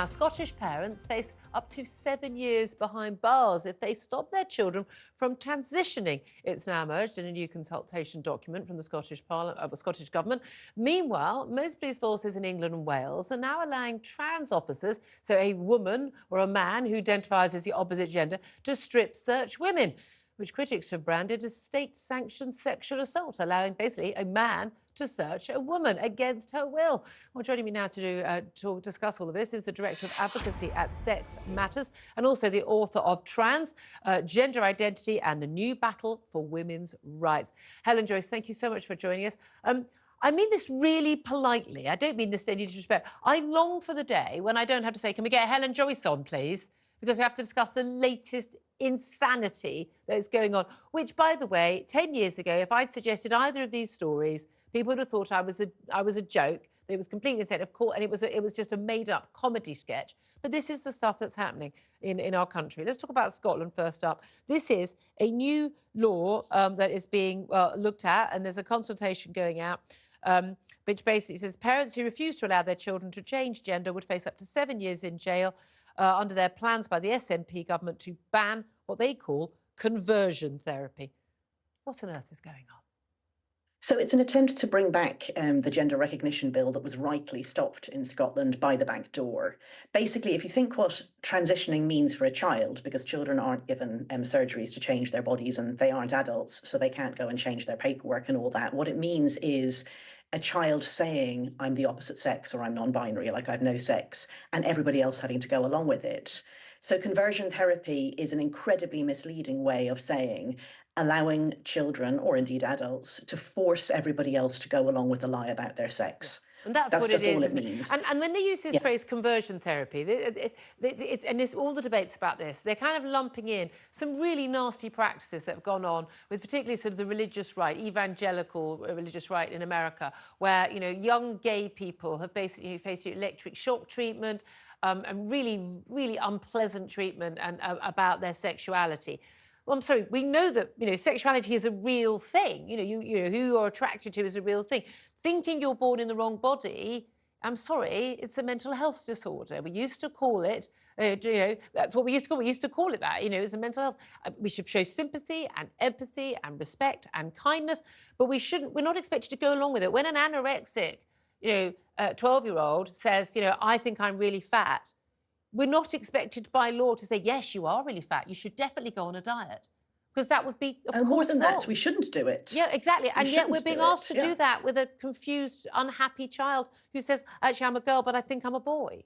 Now, Scottish parents face up to 7 years behind bars if they stop their children from transitioning. It's now emerged in a new consultation document from the Scottish Government. Meanwhile, most police forces in England and Wales are now allowing trans officers, so a woman or a man who identifies as the opposite gender, to strip search women, which critics have branded as state-sanctioned sexual assault, allowing basically a man to search a woman against her will. Well, joining me now to discuss all of this is the Director of Advocacy at Sex Matters and also the author of Trans, Gender Identity and the New Battle for Women's Rights. Helen Joyce, thank you so much for joining us. I mean this really politely. I don't mean this in any disrespect. I long for the day when I don't have to say, can we get Helen Joyce on, please? Because we have to discuss the latest insanity that is going on, which, by the way, 10 years ago, if I'd suggested either of these stories, people would have thought I was a joke. It was completely insane, of course, and it was just a made-up comedy sketch. But this is the stuff that's happening in our country. Let's talk about Scotland first up. This is a new law that is being looked at, and there's a consultation going out, which basically says parents who refuse to allow their children to change gender would face up to 7 years in jail under their plans by the SNP government to ban what they call conversion therapy. What on earth is going on? So it's an attempt to bring back the gender recognition bill that was rightly stopped in Scotland by the back door. Basically, if you think what transitioning means for a child, because children aren't given surgeries to change their bodies and they aren't adults, so they can't go and change their paperwork and all that, what it means is a child saying, I'm the opposite sex or I'm non-binary, like I've no sex, and everybody else having to go along with it. So conversion therapy is an incredibly misleading way of saying, allowing children, or indeed adults, to force everybody else to go along with the lie about their sex. And that's what just it is, all it isn't means. it? And when they use this phrase conversion therapy, and there's all the debates about this, they're kind of lumping in some really nasty practices that have gone on with particularly sort of the religious right, evangelical religious right in America, where, you know, young gay people have basically faced electric shock treatment and really, really unpleasant treatment and about their sexuality. Well, I'm sorry, we know that, you know, sexuality is a real thing. You know, who you're attracted to is a real thing. Thinking you're born in the wrong body, I'm sorry, it's a mental health disorder. We used to call it, you know, that's what we used to call it. We used to call it that, you know, it's a mental health. We should show sympathy and empathy and respect and kindness, but we're not expected to go along with it. When an anorexic, you know, 12-year-old says, you know, I think I'm really fat, we're not expected by law to say, yes, you are really fat, you should definitely go on a diet. Because that would be, of course, more than wrong. that, we shouldn't do it. Yeah, exactly. And yet we're being asked to do that with a confused, unhappy child who says, actually, I'm a girl, but I think I'm a boy.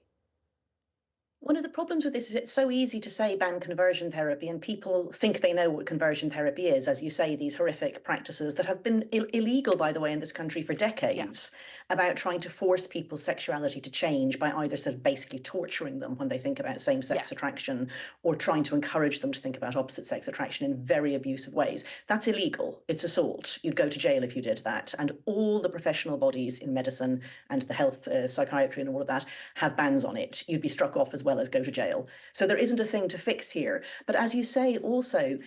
One of the problems with this is it's so easy to say ban conversion therapy, and people think they know what conversion therapy is. As you say, these horrific practices that have been illegal, by the way, in this country for decades, about trying to force people's sexuality to change by either sort of basically torturing them when they think about same-sex attraction, or trying to encourage them to think about opposite-sex attraction in very abusive ways. That's illegal. It's assault. You'd go to jail if you did that. And all the professional bodies in medicine and the health, psychiatry and all of that have bans on it. You'd be struck off as well as go to jail. So there isn't a thing to fix here. But as you say, also,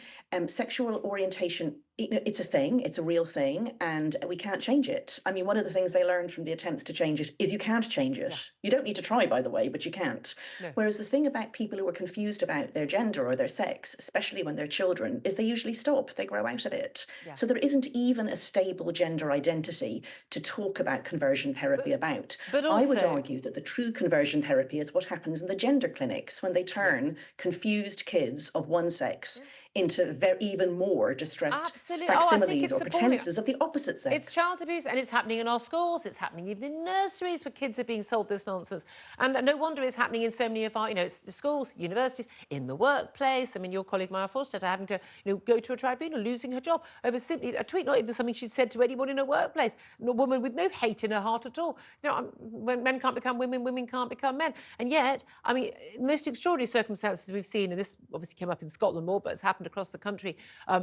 sexual orientation, it's a thing, it's a real thing, and we can't change it. I mean, one of the things they learned from the attempts to change it is you can't change it. Yeah. You don't need to try, by the way, but you can't. No. Whereas the thing about people who are confused about their gender or their sex, especially when they're children, is they usually stop, they grow out of it. Yeah. So there isn't even a stable gender identity to talk about conversion therapy about. But also, I would argue that the true conversion therapy is what happens in the gender clinics when they turn confused kids of one sex into even more distressed facsimiles or pretenses of the opposite sex. It's child abuse, and it's happening in our schools. It's happening even in nurseries where kids are being sold this nonsense. And no wonder it's happening in so many of our, you know, it's the schools, universities, in the workplace. I mean, your colleague Maya Forstetter having to, you know, go to a tribunal, losing her job over simply a tweet, not even something she'd said to anyone in her workplace. A woman with no hate in her heart at all. You know, when men can't become women, women can't become men. And yet, I mean, the most extraordinary circumstances we've seen, and this obviously came up in Scotland more, but it's happened across the country,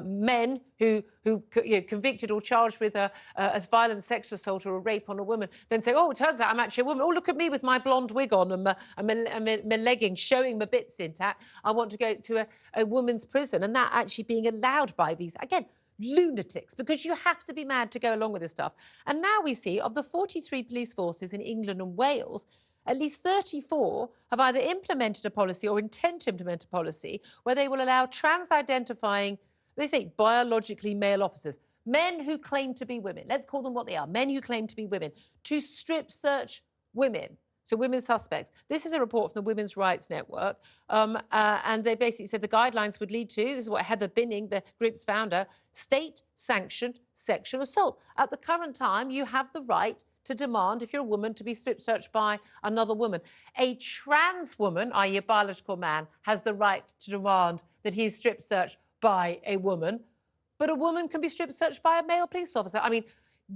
men who you know, convicted or charged with a violent sex assault or a rape on a woman, then say, oh, it turns out I'm actually a woman. Oh, look at me with my blonde wig on and my leggings showing my bits intact. I want to go to a woman's prison. And that actually being allowed by these, again, lunatics, because you have to be mad to go along with this stuff. And now we see, of the 43 police forces in England and Wales, at least 34 have either implemented a policy or intend to implement a policy where they will allow trans-identifying, they say, biologically male officers, men who claim to be women, let's call them what they are, men who claim to be women, to strip search women. So women suspects. This is a report from the Women's Rights Network, and they basically said the guidelines would lead to, this is what Heather Binning, the group's founder, state-sanctioned sexual assault. At the current time, you have the right to demand, if you're a woman, to be strip searched by another woman. A trans woman, i.e. a biological man, has the right to demand that he's strip searched by a woman, but a woman can be strip searched by a male police officer. I mean,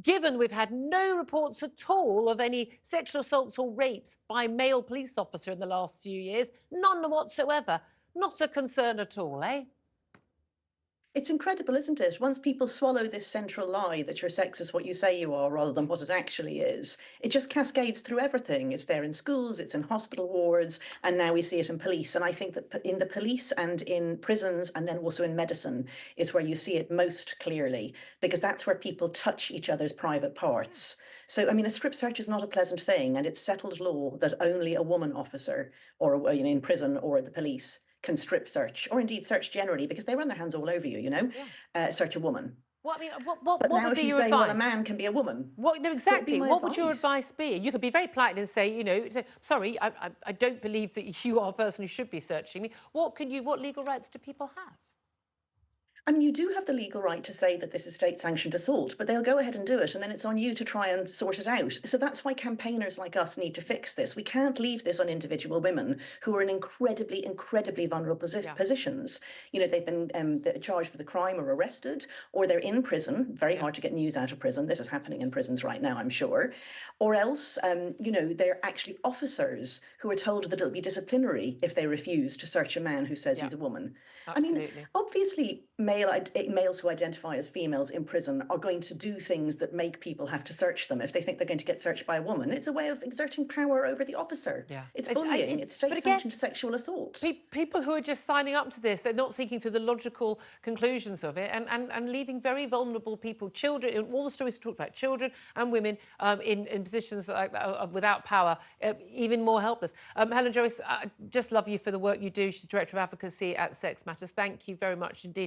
given we've had no reports at all of any sexual assaults or rapes by male police officer in the last few years, none whatsoever, not a concern at all, eh? It's incredible, isn't it? Once people swallow this central lie that your sex is what you say you are rather than what it actually is, it just cascades through everything. It's there in schools, it's in hospital wards, and now we see it in police. And I think that in the police and in prisons and then also in medicine is where you see it most clearly, because that's where people touch each other's private parts. So, I mean, a strip search is not a pleasant thing, and it's settled law that only a woman officer or in prison or the police can strip search, or indeed search generally, because they run their hands all over you, search a woman. Well, I mean, But what now would if be you your say, advice? well, a man can be a woman. No, What would be exactly. my What would your advice? advice be? You could be very polite and say, sorry, I don't believe that you are a person who should be searching me. What legal rights do people have? I mean, you do have the legal right to say that this is state-sanctioned assault, but they'll go ahead and do it, and then it's on you to try and sort it out. So that's why campaigners like us need to fix this. We can't leave this on individual women who are in incredibly, incredibly vulnerable positions. They've been charged with a crime or arrested, or they're in prison. Very hard to get news out of prison. This is happening in prisons right now, I'm sure. Or else, they're actually officers who are told that it'll be disciplinary if they refuse to search a man who says he's a woman. Absolutely. I mean, obviously, males who identify as females in prison are going to do things that make people have to search them if they think they're going to get searched by a woman. It's a way of exerting power over the officer. Yeah. It's bullying. It's state-sanctioned sexual assault. People who are just signing up to this, they're not thinking through the logical conclusions of it, and leaving very vulnerable people, children, in all the stories we talked about, children and women in positions like that, without power, even more helpless. Helen Joyce, I just love you for the work you do. She's Director of Advocacy at Sex Matters. Thank you very much indeed.